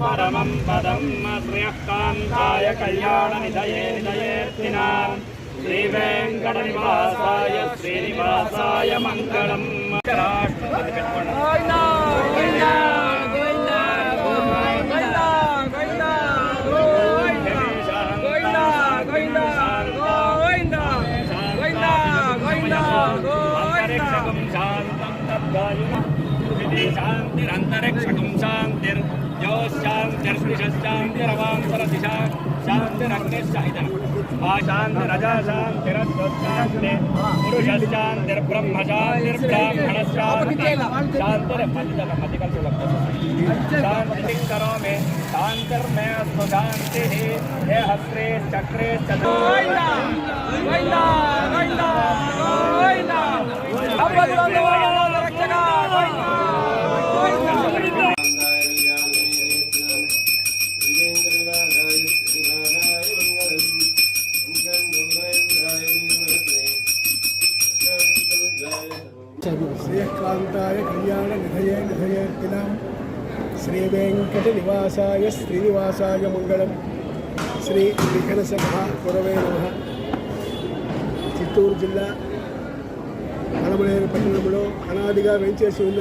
परमं पदं श्रेयःकान्ताय कल्याणनिधये निधयेऽर्थिनां श्रीवेङ्कटनिवासाय श्रीनिवासाय मङ्गलम्। शांतिरंतरिक्षकं शांतिर्यो शांतिर्शांतिरवांतरदिशा शांतिरग्निश्चाहितः शांतिरजा शांतिरद्वशांति पुरुषशांतिर्ब्रह्म शांतिर्ब्राह्मणशांति शांतिः करोमि शांतिर्मे अस्तु शांतिः हे हस्ते चक्रे श्रीकांताय कल्याण निधये निधयेऽर्थिनां श्रीवेङ्कटनिवासाय श्रीनिवासाय मंगलम। श्री विघ्नसभा गुरवे नमः। చిత్తూరు జిల్లా అలమనేరు పట్టణంలో అనాదిగా వెంచేసి ఉన్న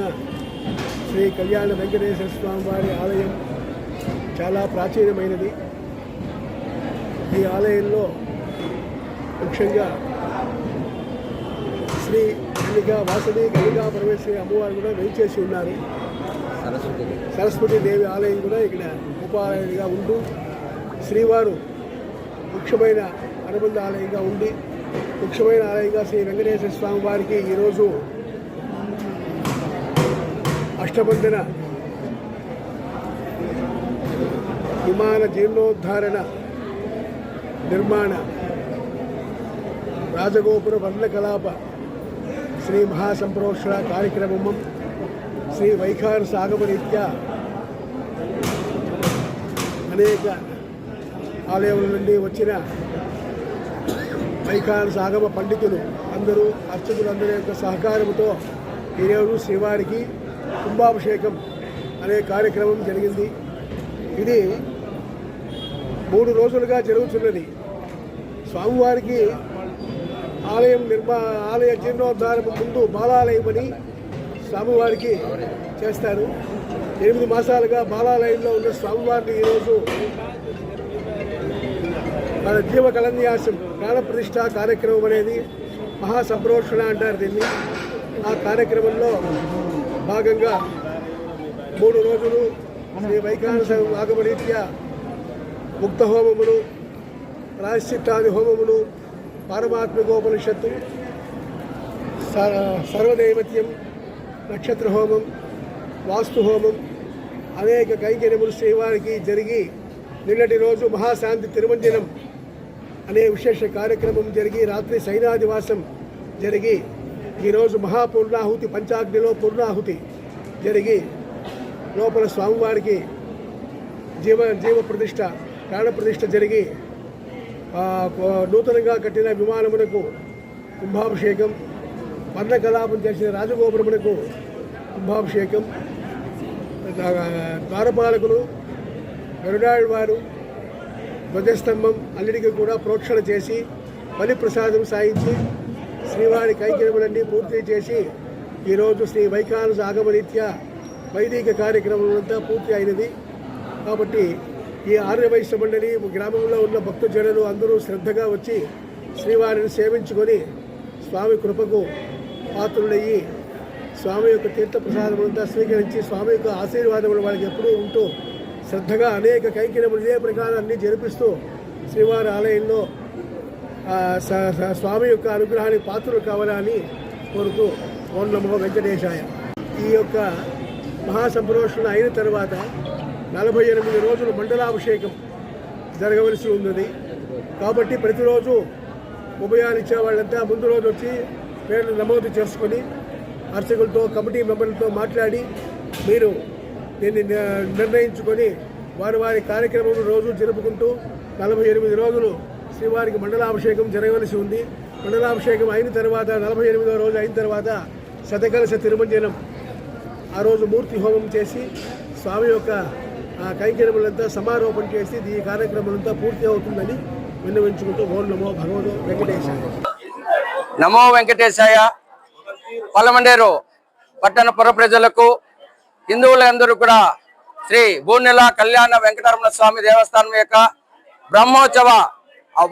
శ్రీ కళ్యాణ వెంకటేశ్వర స్వామి వారి ఆలయం చాలా ప్రాచీనమైనది. ఈ ఆలయంలో ముఖ్యంగా శ్రీ కన్నికా వాసవి కన్నికా పరమేశ్వరి అమ్మవారు కూడా వెంచేసి ఉన్నారు. సరస్వతి దేవి ఆలయం కూడా ఇక్కడ ఉపాలయంగా ఉంటూ శ్రీవారు ముఖ్యమైన అనుబంధ ఆలయంగా ఉండి ముఖ్యమైన ఆలయంగా శ్రీ వెంకటేశ్వర స్వామి వారికి ఈరోజు అష్టబంధన విమాన జీర్ణోద్ధారణ నిర్మాణ రాజగోపుర వర్ణకలాప శ్రీ మహాసంప్రోక్షణ కార్యక్రమం శ్రీ వైఖానస ఆగమరీత్యా అనేక ఆలయముల నుండి వచ్చిన వైఖానస ఆగమ పండితులు అందరూ అర్చకులందరి యొక్క సహకారంతో ఈరోజు శ్రీవారికి కుంభాభిషేకం అనే కార్యక్రమం జరిగింది. ఇది 3 రోజులుగా జరుగుతున్నది. స్వామివారికి ఆలయ జీర్ణోద్ధారం ముందు బాలాలయమని స్వామివారికి చేస్తారు. 8 మాసాలుగా బాలాలయంలో ఉన్న స్వామివారిని ఈరోజు మన జీవ కళన్యాసం ప్రాణప్రతిష్ఠ కార్యక్రమం అనేది మహాసంప్రోక్షణ అంటారు దీన్ని. ఆ కార్యక్రమంలో భాగంగా 3 రోజులు శ్రీ వైఖానస ఆగమరీత్యా ముక్త హోమములు, ప్రాయశ్చిత్తాది హోమములు, పారమాత్మికోపనిషత్తు, సర్వదైవత్యం, నక్షత్ర హోమం, వాస్తు హోమం అనేక కైంకర్యములు శ్రీవారికి జరిగి నిన్నటి రోజు మహాశాంతి తిరుమంజనం అనే విశేష కార్యక్రమం జరిగి రాత్రి సైనాదివాసం జరిగి ఈరోజు మహాపూర్ణాహుతి పంచాగ్నిలో పూర్ణాహుతి జరిగి లోపల స్వామివారికి జీవ ప్రతిష్ఠ ప్రాణప్రతిష్ఠ జరిగి నూతనంగా కట్టిన విమానమునకు కుంభాభిషేకం, వర్ణకలాపం చేసిన రాజగోపురమునకు కుంభాభిషేకం, ద్వారపాలకులు గరుడాళ్ వారు ధ్వజస్తంభం అన్నిటికీ కూడా ప్రోక్షణ చేసి బలి ప్రసాదం సాయించి శ్రీవారి కైంకర్యములన్నీ పూర్తి చేసి ఈరోజు శ్రీ వైఖానస ఆగమరీత్యా వైదిక కార్యక్రమం పూర్తి అయినది. కాబట్టి ఈ ఆర్యవైశ్య మండలి గ్రామంలో ఉన్న భక్తజనులు అందరూ శ్రద్ధగా వచ్చి శ్రీవారిని సేవించుకొని స్వామి కృపకు పాత్రులయ్యి స్వామి యొక్క తీర్థప్రసాదములంతా స్వీకరించి స్వామి యొక్క ఆశీర్వాదములు వాళ్ళకి ఎప్పుడూ ఉంటూ శ్రద్ధగా అనేక కైంకర్యములు ఇదే ప్రకారాన్ని జరిపిస్తూ శ్రీవారి ఆలయంలో స్వామి యొక్క అనుగ్రహానికి పాత్రలు కావాలని కోరుతూ ఓం నమో వెంకటేశాయ. ఈ యొక్క మహాసంప్రోషణ అయిన తర్వాత 48 రోజులు మండలాభిషేకం జరగవలసి ఉన్నది. కాబట్టి ప్రతిరోజు ఉభయాలు ఇచ్చే వాళ్ళంతా ముందు రోజు వచ్చి పేర్లు నమోదు చేసుకొని అర్చకులతో కమిటీ మెంబర్లతో మాట్లాడి మీరు దీన్ని నిర్ణయించుకొని వారి కార్యక్రమం రోజు జరుపుకుంటూ 48 రోజులు శ్రీవారికి మండలాభిషేకం జరగవలసి ఉంది. మండలాభిషేకం అయిన తర్వాత 48వ రోజు అయిన తర్వాత శతకలశ తిరుమంజనం ఆ రోజు మూర్తి హోమం చేసి స్వామి యొక్క కైంకర్యములంతా సమారోపణ చేసి ఈ కార్యక్రమాలంతా పూర్తి అవుతుందని విన్నవించుకుంటూ ఓం నమో భగవతో వెంకటేశాయ. నమో వెంకటేశాయ. పల్లమండేరు పట్టణ పుర ప్రజలకు, హిందువులందరూ కూడా శ్రీ భూనెల కళ్యాణ వెంకటరమణ స్వామి దేవస్థానం యొక్క బ్రహ్మోత్సవ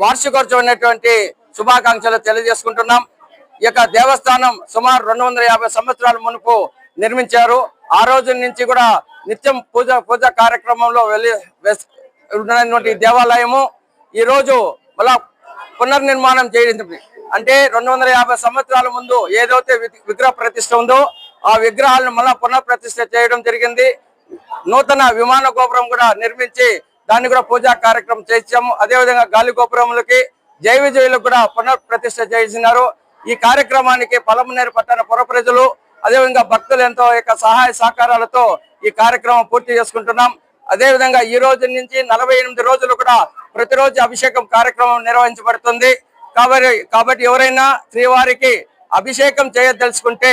వార్షికోత్సవమైనటువంటి శుభాకాంక్షలు తెలియజేసుకుంటున్నాం. ఈ యొక్క దేవస్థానం సుమారు 250 సంవత్సరాల మునుపు నిర్మించారు. ఆ రోజు నుంచి కూడా నిత్యం పూజ కార్యక్రమంలో ఉన్నటువంటి దేవాలయము ఈ రోజు మళ్ళా పునర్నిర్మాణం చేయింది. అంటే 250 సంవత్సరాల ముందు ఏదైతే విగ్రహ ప్రతిష్ఠ ఉందో ఆ విగ్రహాలను మళ్ళా పునఃప్రతిష్ఠ చేయడం జరిగింది. నూతన విమాన గోపురం కూడా నిర్మించి దాన్ని కూడా పూజా కార్యక్రమం చేయించాము. అదేవిధంగా గాలి గోపురములకి జై విజయులకు కూడా పునఃప్రతిష్ఠ చేసినారు. ఈ కార్యక్రమానికి పలమనేరు పట్టణ పుర ప్రజలు అదేవిధంగా భక్తులు ఎంతో యొక్క సహాయ సహకారాలతో ఈ కార్యక్రమం పూర్తి చేసుకుంటున్నాం. అదేవిధంగా ఈ రోజు నుంచి 48 రోజులు కూడా ప్రతిరోజు అభిషేకం కార్యక్రమం నిర్వహించబడుతుంది. కాబట్టి ఎవరైనా శ్రీవారికి అభిషేకం చేయదలుచుకుంటే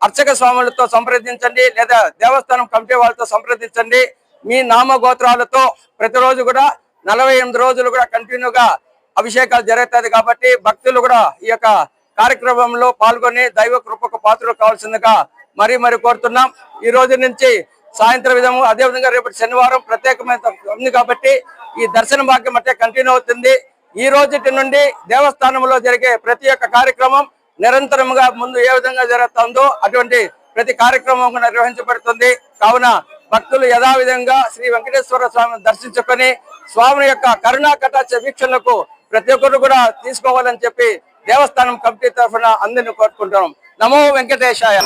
అర్చక స్వాములతో సంప్రదించండి, లేదా దేవస్థానం కమిటీ వాళ్ళతో సంప్రదించండి. మీ నామగోత్రాలతో ప్రతిరోజు కూడా 48 రోజులు కూడా కంటిన్యూగా అభిషేకాలు జరుగుతుంది. కాబట్టి భక్తులు కూడా ఈ యొక్క కార్యక్రమంలో పాల్గొని దైవ కృపకు పాత్రలు కావాల్సిందిగా మరీ కోరుతున్నాం. ఈ రోజు నుంచి సాయంత్రం విధము, అదేవిధంగా రేపటి శనివారం ప్రత్యేకమైన ఉంది కాబట్టి ఈ దర్శన భాగ్యం అంటే కంటిన్యూ అవుతుంది. ఈ రోజు నుండి దేవస్థానంలో జరిగే ప్రతి ఒక్క కార్యక్రమం నిరంతరంగా ముందు ఏ విధంగా జరుగుతుందో అటువంటి ప్రతి కార్యక్రమం నిర్వహించబడుతుంది. కావున భక్తులు యథావిధంగా శ్రీ వెంకటేశ్వర స్వామిని దర్శించుకొని స్వామి యొక్క కరుణా కటాక్ష వీక్షణలకు ప్రతి ఒక్కరు కూడా తీసుకోవాలని చెప్పి దేవస్థానం కమిటీ తరఫున అందరిని కోరుకుంటున్నాం. నమో వెంకటేశాయ.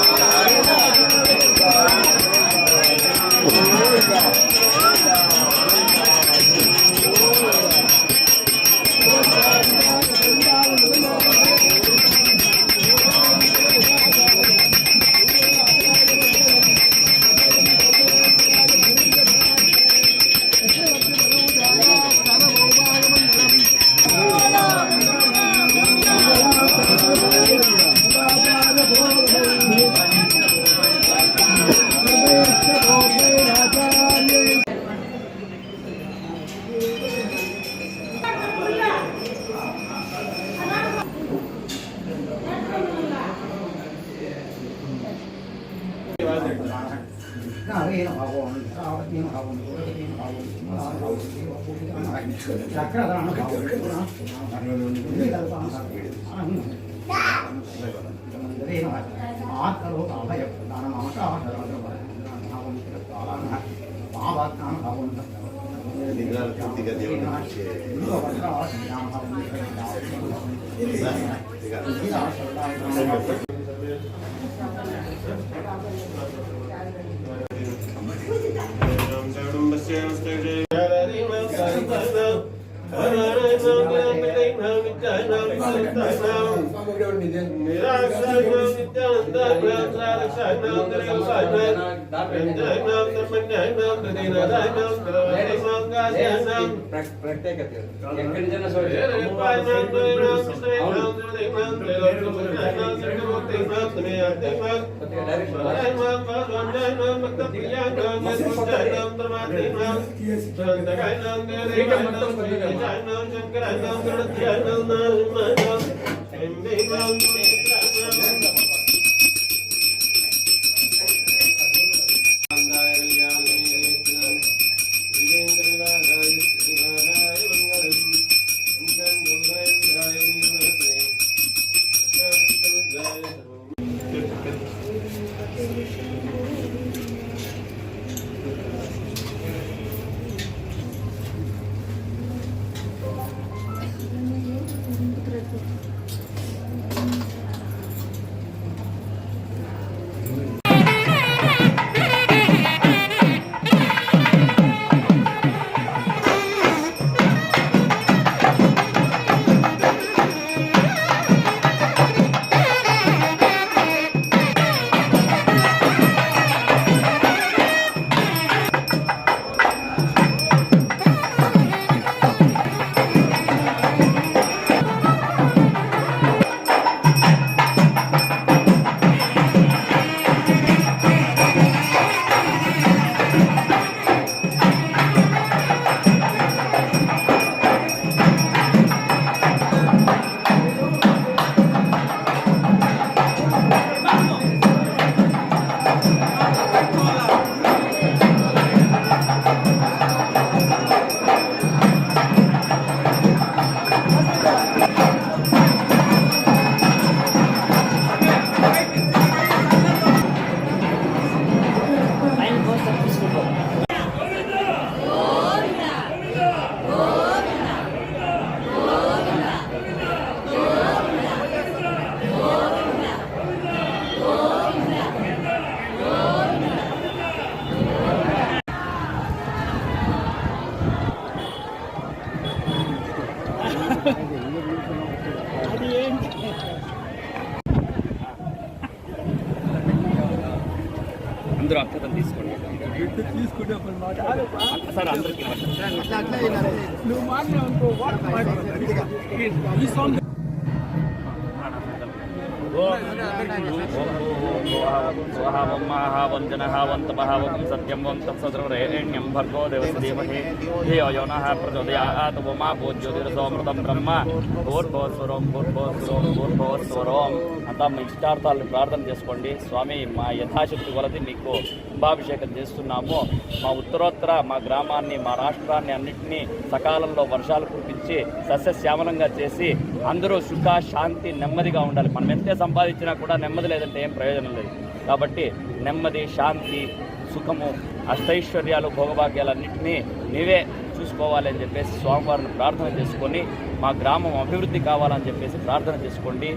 ప్రత్యేకత అందరూ అక్షతలు తీసుకోండి సార్ అందరికీ సత్యం వం తత్సర్వరేణ్యం భర్గో దేవస్య ధీమహి ధియో యో నః ప్రచోదయాత్ ఉమా భూజ్యోతిరసోమృతం బ్రహ్మ భూర్భువస్వరం భూర్భువస్వరం భూర్భువస్వరం అంతా మీ ఇష్టార్థాలను ప్రార్థన చేసుకోండి. స్వామి మా యథాశక్తి కొలది మీకు కుంభాభిషేకం చేస్తున్నాము. మా ఉత్తరోత్తర మా గ్రామాన్ని మా రాష్ట్రాన్ని అన్నింటినీ సకాలంలో వర్షాలు కురిపించి సస్యశ్యామలంగా చేసి అందరూ సుఖ శాంతి నెమ్మదిగా ఉండాలి. మనం ఎంతే సంపాదించినా కూడా నెమ్మది లేదంటే ఏం ప్రయోజనం లేదు. కాబట్టి నెమ్మది శాంతి సుఖము అష్టైశ్వర్యాలు భోగభాగ్యాలన్నింటినీ నీవే చూసుకోవాలి అని చెప్పేసి స్వామివారిని ప్రార్థన చేసుకొని మా గ్రామం అభివృద్ధి కావాలని చెప్పేసి ప్రార్థన చేసుకోండి.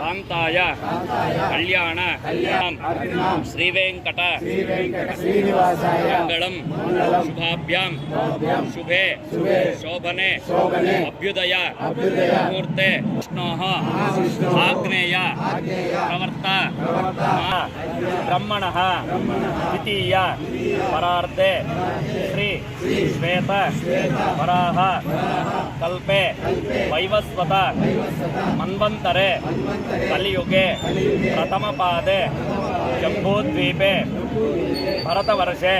కాంతాయ కళ్యాణ శ్రీవేంకట మంగళం శుభాభ్యాం శుభే శోభనే అభ్యుదయ ముహూర్తే విష్ణోః ఆగ్నేయ ప్రవర్త బ్రహ్మణః ద్వితీయ పరార్ధే శ్రీ శ్వేత వరాహ కల్పే వైవస్వత మన్వంతరే కలియుగే ప్రథమ పాదే జంబూద్వీపే భరతవర్షే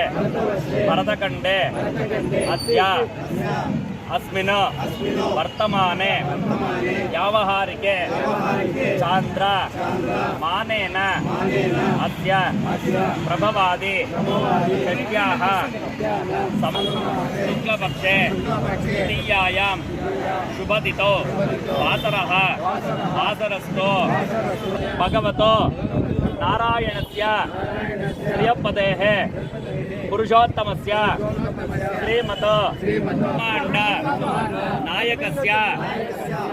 భరతఖండే అద్య अस्मिन् वर्तमाने व्यावहारिके चांद्र मानेन अद्य प्रभवादि षष्ट्याः शुक्लपक्षे तृतीयायां शुभतिथौ वासरः वासरस्थो भगवतो नारायणस्य प्रियपदेः पुरुषोत्तमस्य श्रीमत ब्रह्मांड नायकस्य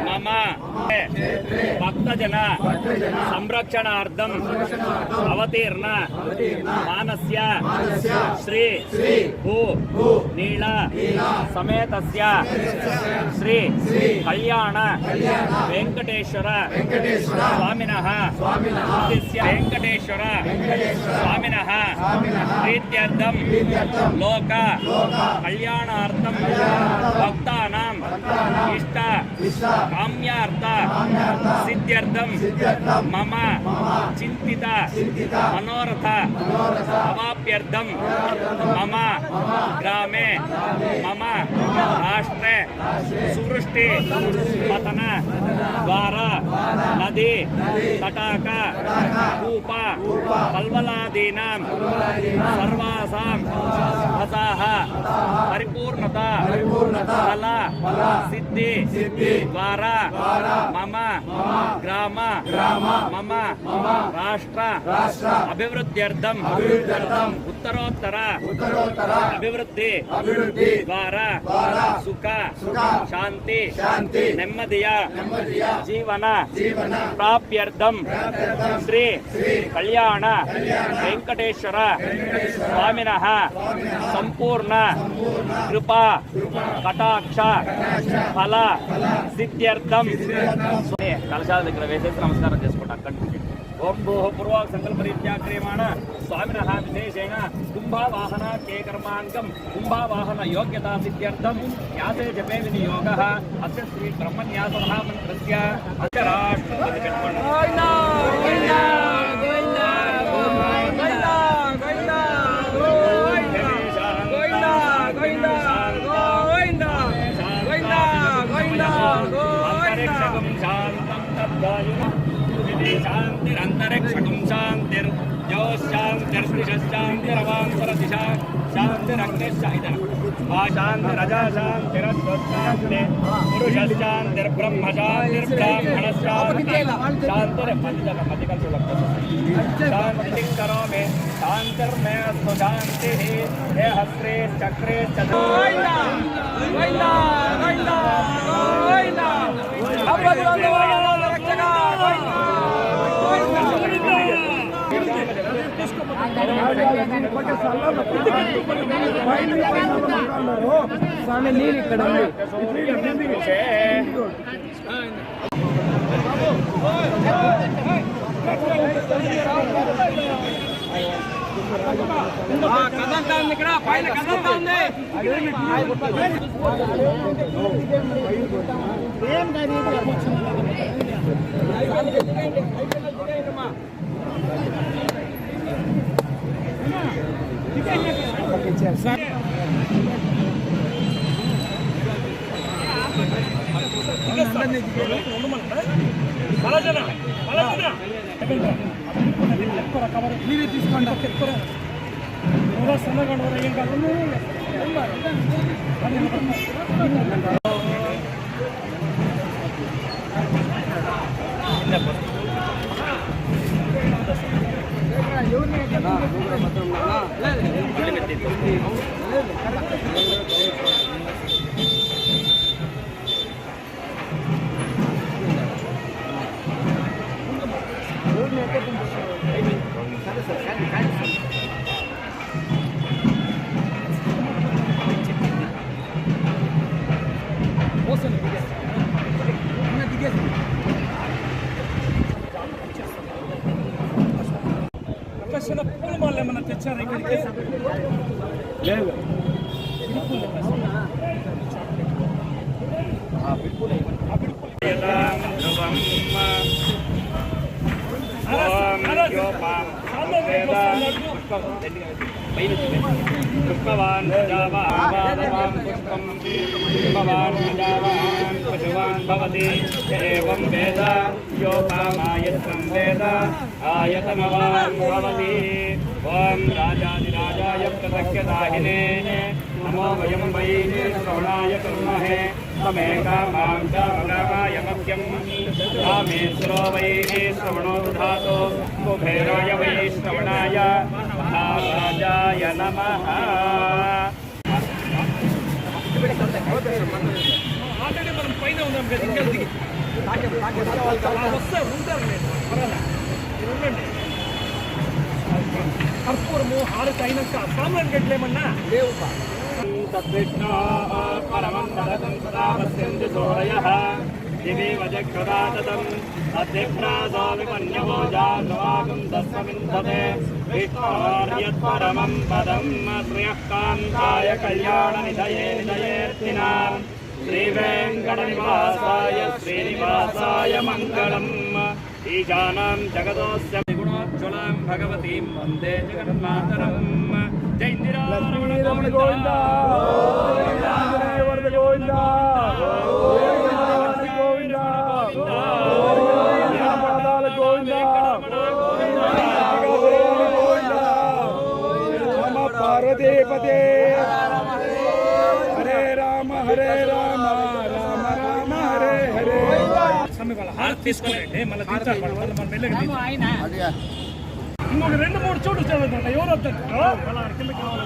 मम भक्तजन संरक्षणार्थं अवतीर्ण मानस्य श्री भू नील समेतस्य श्री कल्याण वेंकटेश्वर स्वामिनः वेंकटेश्वर स्वामिनः प्रीत्यर्थं लोक कल्याणार्थं भक्तानां इष्ट काम्यार्थ सिद्ध्यर्थं मम चिंतित मनोरथ अवाप्यर्थं मम ग्रामे मम राष्ट्रे सुवृष्टि पतन द्वारा नदी तटाक कूप पल्वलादीनां सर्वासां हताः परिपूर्णता फल सिद्धि द्वारा मम ग्राम मम राष्ट्र अभिवृद्ध्यर्थं उत्तरोत्तर अभिवृद्धि द्वारा सुख शांति नेम्मदिय जीवन प्राप्त्यर्थं श्री कल्याण वेंकटेश्वर स्वामिनः संपूर्ण कृपा कटाक्ष फल सिद्ध्यर्थं कलशाల దగ్గర వేసేసి నమస్కారం చేసుకుంటాం. ఓం భూః పూర్వ సంకల్పరీత్యా క్రియమాణ స్వామినః విశేషేణ కుంభవాహన కేకర్మాంగం కుంభవాహన యోగ్యతా సిద్ధ్యర్థం యాసే జపే వినియోగః అస్య శ్రీ బ్రహ్మన్యాస మహామంత్రస్య అక్షరాష్టపది పెట్టుకోండి. अंतरिक्षकं शांतं तद्वायुः शांतिरंतरिक्षकं शांतिर्ज्योतिशांतिर्दिशशांतिरवांतरदिशा शांतिरग्निश्चाइदन शांतिरजा शांतिरस्वशांति पुरुषशांतिर्ब्रह्म शांतिर्ब्राह्मणशांति शांति करोमि शांतिर्मेऽस्तु शांतिः हे हस्ते चक्रे నీరు ఇక్కడ ఇక్కడ పైన కదంతా ఉంది. మీరే తీసుకోండి. ఏం కాదు. పూల మాలు ఏమన్నా తెచ్చారా ఇక్కడికి? లేదు. पुष्पवान् जावान् पुष्पं पुष्पवान् जावान् पशुवान् भवति एवं वेद योपामायत्वं वेद आयतनवान् भवति ॐ राजाधिराजाय प्रदक्ष्यदाहिने नमो वयं वै श्रवणाय कुर्महे तमेकामां च कामाय मह्यं कामेश्वरो वै श्रवणो दधातु कुबेराय वै श्रवणाय महाराजाय नमः। ఆల్రెడీ మనం పైన ఉన్నాం కదా, ఇంకా దిగి వస్తే ఉంటారు. ఉండండి. కర్పూరము హారతి అయినాక సామాన్ గట్లేమన్నా లేవు. तद्विष्णो परमं पदं सदा पश्यन्ति सूरयः दिवि वजक्षदातम् अद्यभ्रासो विपन्यवो जान्वागं तस्मविन्दते विष्णोर्यत्परमं पदं श्रियः कान्ताय कल्याणनिधये निधयेऽर्थिनां श्रीवेङ्कटनिवासाय श्रीनिवासाय मङ्गलम् ईशानां जगदोऽस्य गुणोज्ज्वलां भगवतीं वन्दे जगन्मातरम् जय रमण गोविंद वरद गोविंद गोविंद पादाल गोविंद राम पार्वती पते हरे राम राम राम हरे हरे समय वाला हाथ తీసుకోండి మళ్ళీ తీస్తారు వాళ్ళు మన మెల్లగా ఇంకొక 2-3 చోట్ల చదవండి. ఎవరు వద్దంటారో అలా కిందకి రావాలి.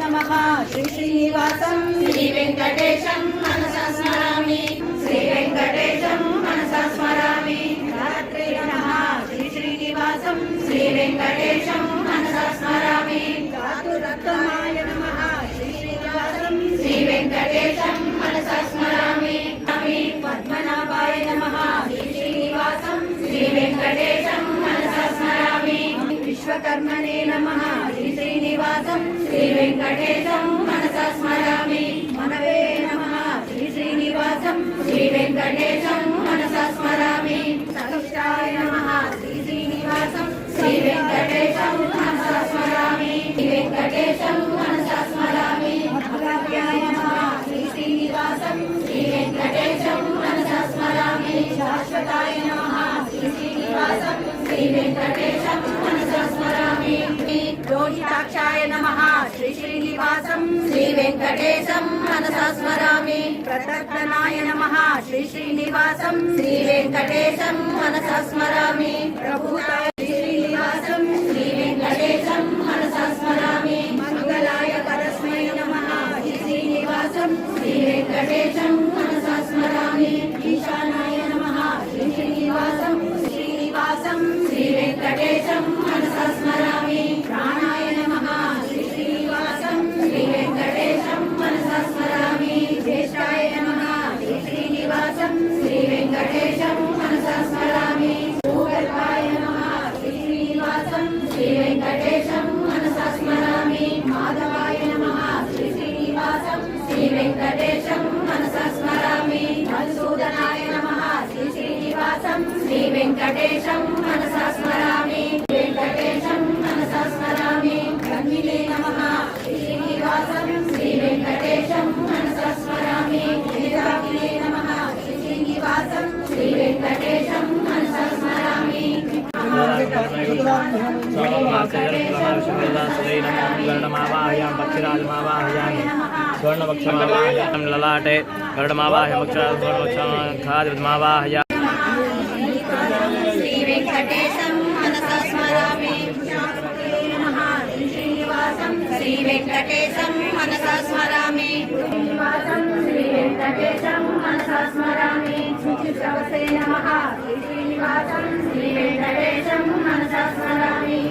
नमः श्री श्रीनिवासं श्री वेंकटेशं मनसा स्मरामि श्री वेंकटेशं मनसा स्मरामि गायत्रे नमः श्री श्रीनिवासं श्री वेंकटेशं मनसा स्मरामि धातुरत्तमाय नमः श्री श्रीनिवासं श्री वेंकटेशं मनसा स्मरामि पद्मनाभाय नमः श्री श्रीनिवासं श्री वेंकटेशं मनसा स्मरामि विश्वकर्मणे नमः श्री श्रीनिवासं श्री वेंकटेशं मनसा स्मरामि मनवे नमः श्री श्रीनिवासं श्री वेंकटेशं मनसा स्मरामि सविष्टाय नमः श्री श्रीनिवासं श्री वेंकटेशं मनसा स्मरामि वेंकटेशं मनसा स्मरामि भगव्याय नमः श्री श्रीनिवासं श्री वेंकटेशं मनसा स्मरामि शाश्वताय नमः श्री श्रीनिवासं श्री वेंकटेशं मनसा स्मरामि जोषिताक्षाय नमः श्री श्रीनिवासं श्री वेंकटेशं मनसा स्मरामि प्रतज्ञनाय नमः श्री श्रीनिवासं श्री वेंकटेशं मनसा स्मरामि प्रभूताय श्री श्रीनिवासं श्री वेंकटेशं मनसा स्मरामि मंगलाय परस्मै नमः श्री श्रीनिवासं श्री वेंकटेशं मनसा स्मरामि ईशानाय नमः श्री श्रीनिवासं श्री वेंकटेशं मनसा स्मरामि प्राणाय नमः श्री श्रीनिवासं श्री वेंकटेशं मनसा स्मरामि ज्येष्ठाय नमः श्री श्रीनिवासं श्री वेंकटेशं मनसा स्मरामि भूगर्भाय नमः श्री श्रीनिवासं श्री वेंकटेशं मनसा स्मरामि माधवाय नमः श्री श्रीनिवासं श्री वेंकटेशं मनसा स्मरामि मधुसूदनाय नमः श्री श्रीनिवासं श्री वेंकटेशं मनसा स्मरामि वेंकटेशं मनसा स्मरामि ब्रह्मिणे नमः श्री श्रीनिवासं श्री वेंकटेशं मनसा स्मरामि वेदाग्ने नमः श्री श्रीनिवासं श्री वेंकटेशं मनसा स्मरामि स्वर्णपक्षमावाहयामि ललाटे गरुडमावाहय मक्षराजमावाहय श्री वेंकटेशं मनसा स्मरामि नमः श्री श्रीनिवासं श्री वेंकटेशं मनसा स्मरामि श्रीनिवासं श्री वेंकटेशं मनसा स्मरामि शुचिश्रवसे नमः श्री श्रीनिवासं श्री वेंकटेशं मनसा स्मरामि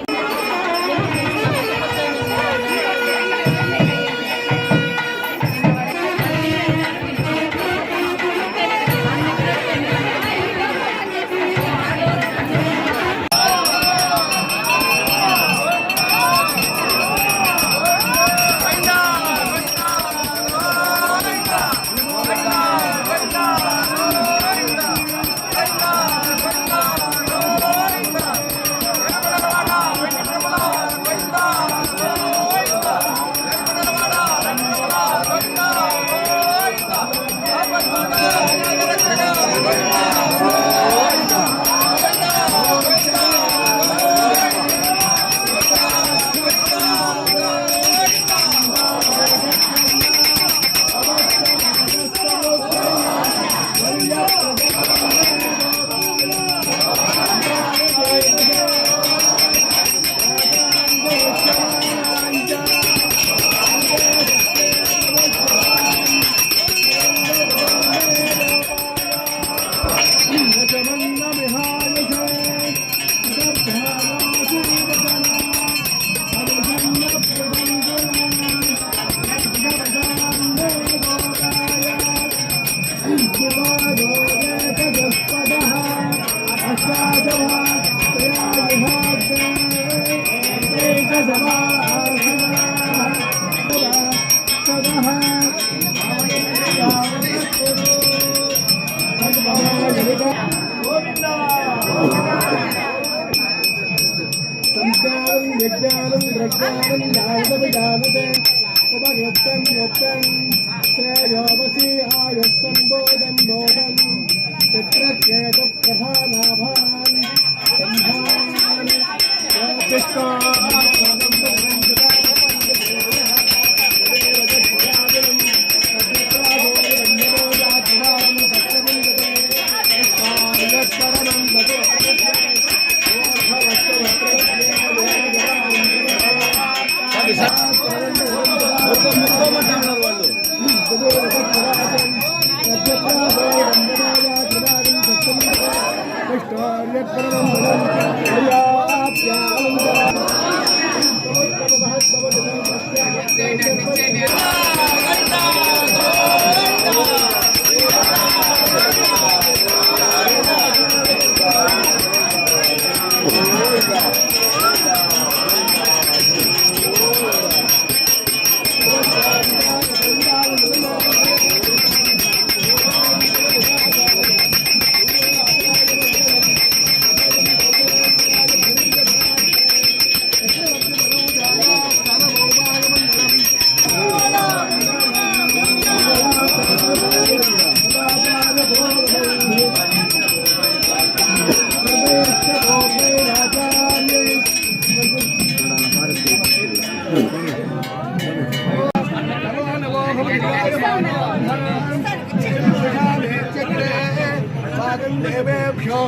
త్యాగం దేవేభ్యో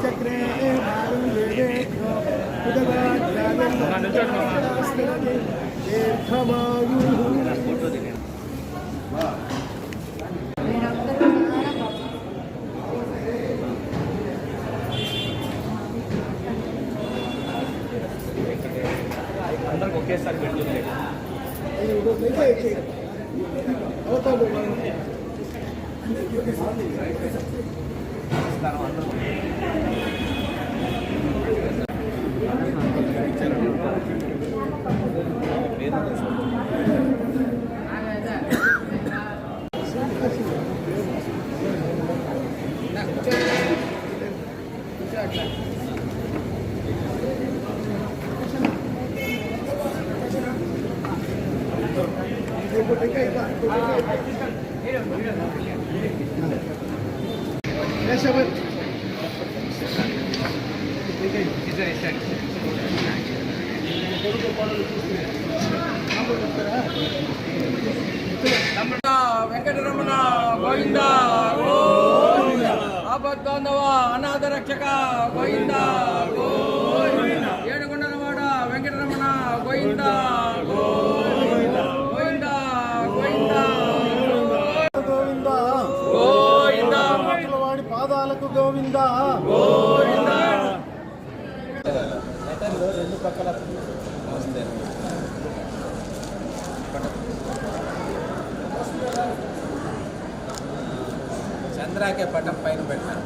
చక్రే అందరికి ఒకేసారి పెడుతుంది వెంకటరమణ గోవింద ఆపద్బాంధవ అనాథ రక్షక గోవింద ఏడుకొండలవాడ వెంకటరమణ గోవింద గోవింద గోవింద గోవింద వాడి పాదాలకు గోవింద గోవింద. రెండు పక్కల చంద్రాకే పట్టం పైన పెట్టాను.